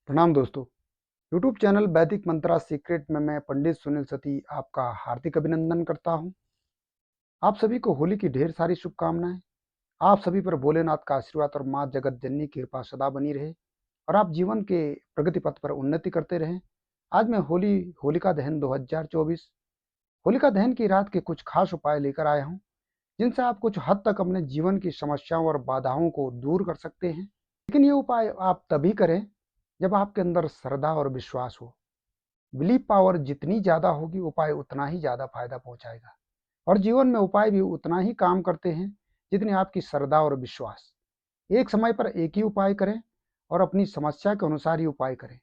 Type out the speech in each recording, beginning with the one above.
प्रणाम दोस्तों। YouTube channel वैदिक मंत्रा सीक्रेट में मैं पंडित सुनील सती आपका हार्दिक अभिनंदन करता हूं। आप सभी को होली की ढेर सारी शुभकामनाएं। आप सभी पर भोलेनाथ का आशीर्वाद और माँ जगत जननी की कृपा सदा बनी रहे और आप जीवन के प्रगति पथ पर उन्नति करते रहें। आज मैं होलिका दहन 2024 होलिका दहन की रात के कुछ खास उपाय लेकर आया हूं, जिनसे आप कुछ हद तक अपने जीवन की समस्याओं और बाधाओं को दूर कर सकते हैं। लेकिन ये उपाय आप तभी करें जब आपके अंदर श्रद्धा और विश्वास हो। बिलीव पावर जितनी ज़्यादा होगी, उपाय उतना ही ज़्यादा फायदा पहुंचाएगा। और जीवन में उपाय भी उतना ही काम करते हैं जितनी आपकी श्रद्धा और विश्वास। एक समय पर एक ही उपाय करें और अपनी समस्या के अनुसार ही उपाय करें,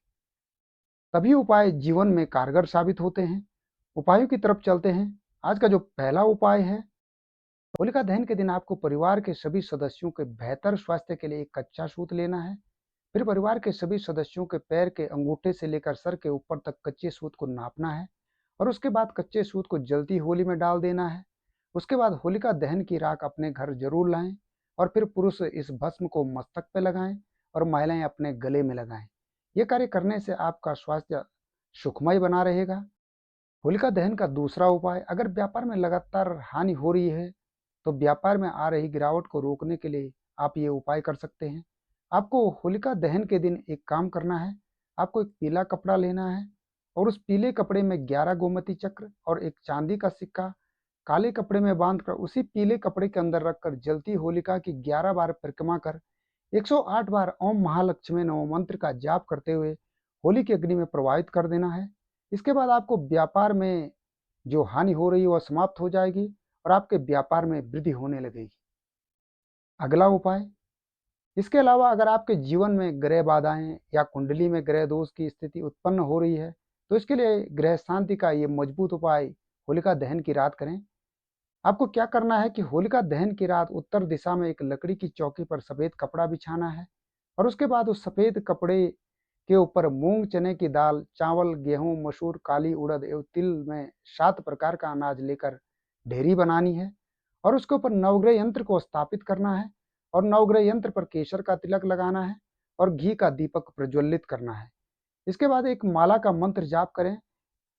तभी उपाय जीवन में कारगर साबित होते हैं। उपायों की तरफ चलते हैं। आज का जो पहला उपाय है, होलिका दहन के दिन आपको परिवार के सभी सदस्यों के बेहतर स्वास्थ्य के लिए एक कच्चा सूत लेना है। फिर परिवार के सभी सदस्यों के पैर के अंगूठे से लेकर सर के ऊपर तक कच्चे सूत को नापना है और उसके बाद कच्चे सूत को जलती होली में डाल देना है। उसके बाद होलिका दहन की राख अपने घर जरूर लाएं और फिर पुरुष इस भस्म को मस्तक पे लगाएं और महिलाएं अपने गले में लगाएं। ये कार्य करने से आपका स्वास्थ्य सुखमय बना रहेगा। होलिका दहन का दूसरा उपाय, अगर व्यापार में लगातार हानि हो रही है तो व्यापार में आ रही गिरावट को रोकने के लिए आप ये उपाय कर सकते हैं। आपको होलिका दहन के दिन एक काम करना है। आपको एक पीला कपड़ा लेना है और उस पीले कपड़े में 11 गोमती चक्र और एक चांदी का सिक्का काले कपड़े में बांधकर उसी पीले कपड़े के अंदर रखकर जलती होलिका की 11 बार परिक्रमा कर 108 बार ओम महालक्ष्मी नमः मंत्र का जाप करते हुए होली की अग्नि में प्रवाहित कर देना है। इसके बाद आपको व्यापार में जो हानि हो रही है वह समाप्त हो जाएगी और आपके व्यापार में वृद्धि होने लगेगी। अगला उपाय, इसके अलावा अगर आपके जीवन में ग्रह बाधाएं या कुंडली में ग्रह दोष की स्थिति उत्पन्न हो रही है तो इसके लिए ग्रह शांति का ये मजबूत उपाय होलिका दहन की रात करें। आपको क्या करना है कि होलिका दहन की रात उत्तर दिशा में एक लकड़ी की चौकी पर सफेद कपड़ा बिछाना है और उसके बाद उस सफेद कपड़े के ऊपर मूंग, चने की दाल, चावल, गेहूं, मसूर, काली उड़द एवं तिल में 7 प्रकार का अनाज लेकर ढेरी बनानी है और उसके ऊपर नवग्रह यंत्र को स्थापित करना है और नवग्रह यंत्र पर केसर का तिलक लगाना है और घी का दीपक प्रज्वलित करना है। इसके बाद एक माला का मंत्र जाप करें।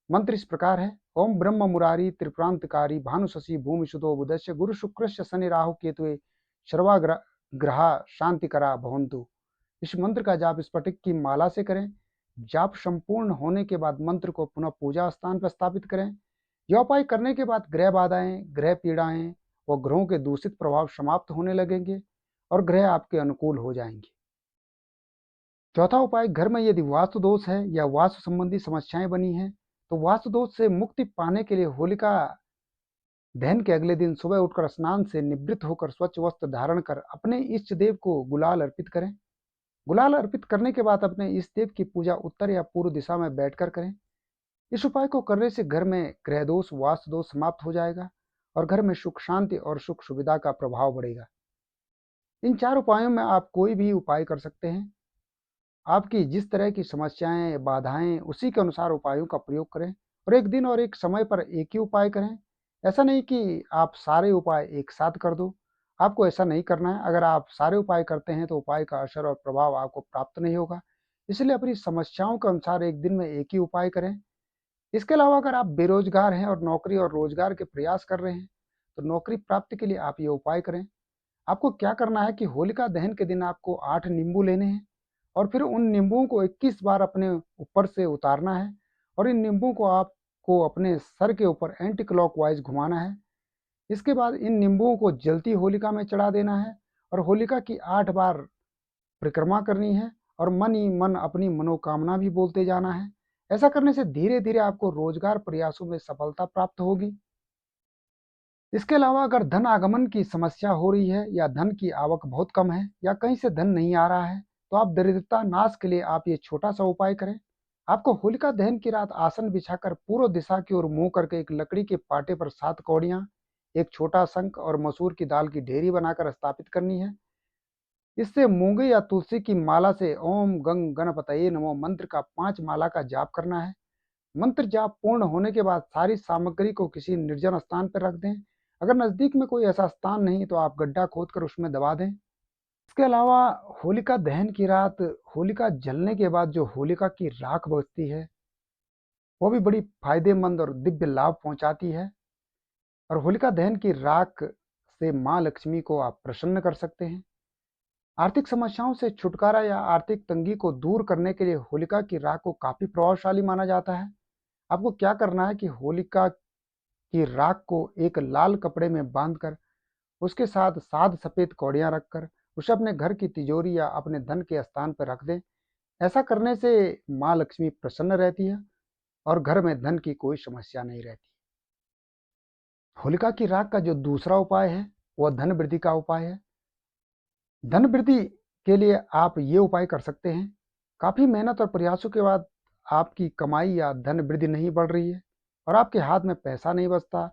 मंत्र इस प्रकार है: ओम ब्रह्म मुरारी त्रिप्रांतकारी भानु शशि भूमि सुतो बुधस्य गुरु शुक्रस्य शनि राहु केतुए सर्वा ग्रहा शांति करा भवंतु। इस मंत्र का जाप स्फटिक की माला से करें। जाप संपूर्ण होने के बाद मंत्र को पुनः पूजा स्थान पर स्थापित करें। यह उपाय करने के बाद ग्रह बाधाएं, ग्रह पीड़ाएं व ग्रहों के दूषित प्रभाव समाप्त होने लगेंगे और ग्रह आपके अनुकूल हो जाएंगे। चौथा उपाय, घर में यदि वास्तु दोष है या वास्तु संबंधी समस्याएं बनी हैं तो वास्तु दोष से मुक्ति पाने के लिए होलिका दहन के अगले दिन सुबह उठकर स्नान से निवृत्त होकर स्वच्छ वस्त्र धारण कर अपने इष्ट देव को गुलाल अर्पित करें। गुलाल अर्पित करने के बाद अपने इष्ट देव की पूजा उत्तर या पूर्व दिशा में बैठकर करें। इस उपाय को करने से घर में ग्रह दोष, वास्तु दोष समाप्त हो जाएगा और घर में सुख शांति और सुख सुविधा का प्रभाव बढ़ेगा। इन 4 उपायों में आप कोई भी उपाय कर सकते हैं। आपकी जिस तरह की समस्याएं, बाधाएं, उसी के अनुसार उपायों का प्रयोग करें और एक दिन और एक समय पर एक ही उपाय करें। ऐसा नहीं कि आप सारे उपाय एक साथ कर दो। आपको ऐसा नहीं करना है। अगर आप सारे उपाय करते हैं तो उपाय का असर और प्रभाव आपको प्राप्त नहीं होगा। इसलिए अपनी समस्याओं के अनुसार एक दिन में एक ही उपाय करें। इसके अलावा अगर आप बेरोजगार हैं और नौकरी और रोजगार के प्रयास कर रहे हैं तो नौकरी प्राप्ति के लिए आप ये उपाय करें। आपको क्या करना है कि होलिका दहन के दिन आपको 8 नींबू लेने हैं और फिर उन नींबुओं को 21 बार अपने ऊपर से उतारना है और इन नींबुओं को आपको अपने सर के ऊपर एंटी क्लॉकवाइज घुमाना है। इसके बाद इन नींबुओं को जलती होलिका में चढ़ा देना है और होलिका की 8 बार परिक्रमा करनी है और मन ही मन अपनी मनोकामना भी बोलते जाना है। ऐसा करने से धीरे धीरे आपको रोजगार प्रयासों में सफलता प्राप्त होगी। इसके अलावा अगर धन आगमन की समस्या हो रही है या धन की आवक बहुत कम है या कहीं से धन नहीं आ रहा है तो आप दरिद्रता नाश के लिए आप ये छोटा सा उपाय करें। आपको होलिका दहन की रात आसन बिछाकर पूर्व दिशा की ओर मुंह करके एक लकड़ी के पाटे पर 7 कौड़ियां, एक छोटा शंख और मसूर की दाल की ढेरी बनाकर स्थापित करनी है। इससे मूंगे या तुलसी की माला से ओम गंग गणपतये नमो मंत्र का 5 माला का जाप करना है। मंत्र जाप पूर्ण होने के बाद सारी सामग्री को किसी निर्जन स्थान पर रख दें। अगर नज़दीक में कोई ऐसा स्थान नहीं तो आप गड्ढा खोदकर उसमें दबा दें। इसके अलावा होलिका दहन की रात होलिका जलने के बाद जो होलिका की राख बचती है, वो भी बड़ी फायदेमंद और दिव्य लाभ पहुंचाती है। और होलिका दहन की राख से माँ लक्ष्मी को आप प्रसन्न कर सकते हैं। आर्थिक समस्याओं से छुटकारा या आर्थिक तंगी को दूर करने के लिए होलिका की राख को काफी प्रभावशाली माना जाता है। आपको क्या करना है कि होलिका की राख को एक लाल कपड़े में बांधकर उसके साथ सात सफेद कौड़ियां रखकर उसे अपने घर की तिजोरी या अपने धन के स्थान पर रख दें। ऐसा करने से माँ लक्ष्मी प्रसन्न रहती है और घर में धन की कोई समस्या नहीं रहती। होलिका की राख का जो दूसरा उपाय है वह धन वृद्धि का उपाय है। धन वृद्धि के लिए आप ये उपाय कर सकते हैं। काफ़ी मेहनत और प्रयासों के बाद आपकी कमाई या धन वृद्धि नहीं बढ़ रही है और आपके हाथ में पैसा नहीं बचता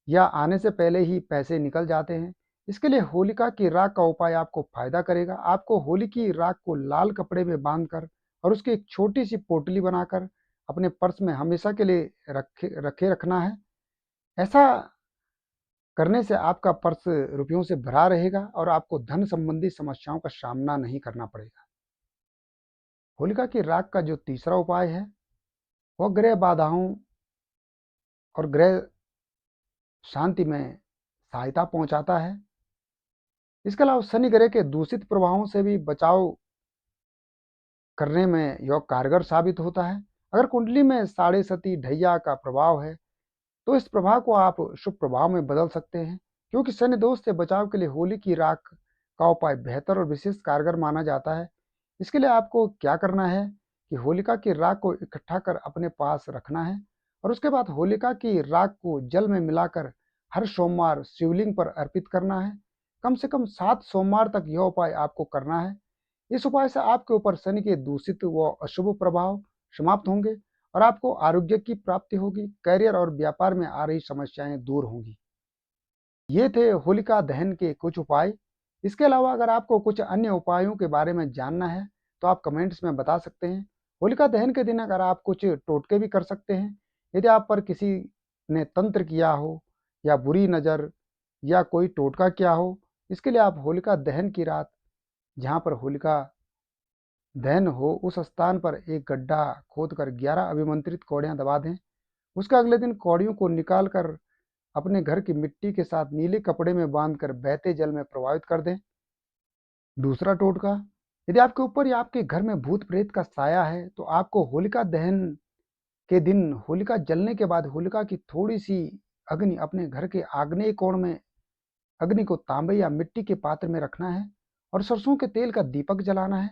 या आने से पहले ही पैसे निकल जाते हैं। इसके लिए होलिका की राख का उपाय आपको फायदा करेगा। आपको होली की राख को लाल कपड़े में बांधकर और उसकी एक छोटी सी पोटली बनाकर अपने पर्स में हमेशा के लिए रखे रखना है। ऐसा करने से आपका पर्स रुपयों से भरा रहेगा और आपको धन संबंधी समस्याओं का सामना नहीं करना पड़ेगा। होलिका की राख का जो तीसरा उपाय है वह ग्रह बाधाओं और ग्रह शांति में सहायता पहुंचाता है। इसके अलावा शनि ग्रह के दूषित प्रभावों से भी बचाव करने में यह कारगर साबित होता है। अगर कुंडली में साढ़े सती ढैया का प्रभाव है तो इस प्रभाव को आप शुभ प्रभाव में बदल सकते हैं। क्योंकि शनि दोष से बचाव के लिए होली की राख का उपाय बेहतर और विशेष कारगर माना जाता है। इसके लिए आपको क्या करना है कि होलिका की राख को इकट्ठा कर अपने पास रखना है और उसके बाद होलिका की राख को जल में मिलाकर हर सोमवार शिवलिंग पर अर्पित करना है। कम से कम 7 सोमवार तक यह उपाय आपको करना है। इस उपाय से आपके ऊपर शनि के दूषित व अशुभ प्रभाव समाप्त होंगे और आपको आरोग्य की प्राप्ति होगी। करियर और व्यापार में आ रही समस्याएं दूर होंगी। ये थे होलिका दहन के कुछ उपाय। इसके अलावा अगर आपको कुछ अन्य उपायों के बारे में जानना है तो आप कमेंट्स में बता सकते हैं। होलिका दहन के दिन अगर आप कुछ टोटके भी कर सकते हैं। यदि आप पर किसी ने तंत्र किया हो या बुरी नज़र या कोई टोटका किया हो, इसके लिए आप होलिका दहन की रात जहाँ पर होलिका दहन हो उस स्थान पर एक गड्ढा खोदकर 11 अभिमंत्रित कौड़ियाँ दबा दें। उसके अगले दिन कौड़ियों को निकाल कर अपने घर की मिट्टी के साथ नीले कपड़े में बांधकर बहते जल में प्रवाहित कर दें। दूसरा टोटका, यदि आपके ऊपर या आपके घर में भूत प्रेत का साया है तो आपको होलिका दहन के दिन होलिका जलने के बाद होलिका की थोड़ी सी अग्नि अपने घर के आग्नेय कोण में अग्नि को तांबे या मिट्टी के पात्र में रखना है और सरसों के तेल का दीपक जलाना है।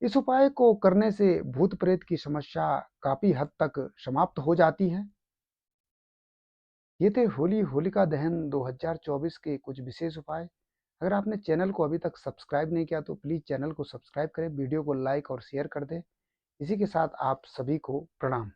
इस उपाय को करने से भूत प्रेत की समस्या काफी हद तक समाप्त हो जाती है। ये थे होलिका दहन 2024 के कुछ विशेष उपाय। अगर आपने चैनल को अभी तक सब्सक्राइब नहीं किया तो प्लीज़ चैनल को सब्सक्राइब करें, वीडियो को लाइक और शेयर कर दें। इसी के साथ आप सभी को प्रणाम।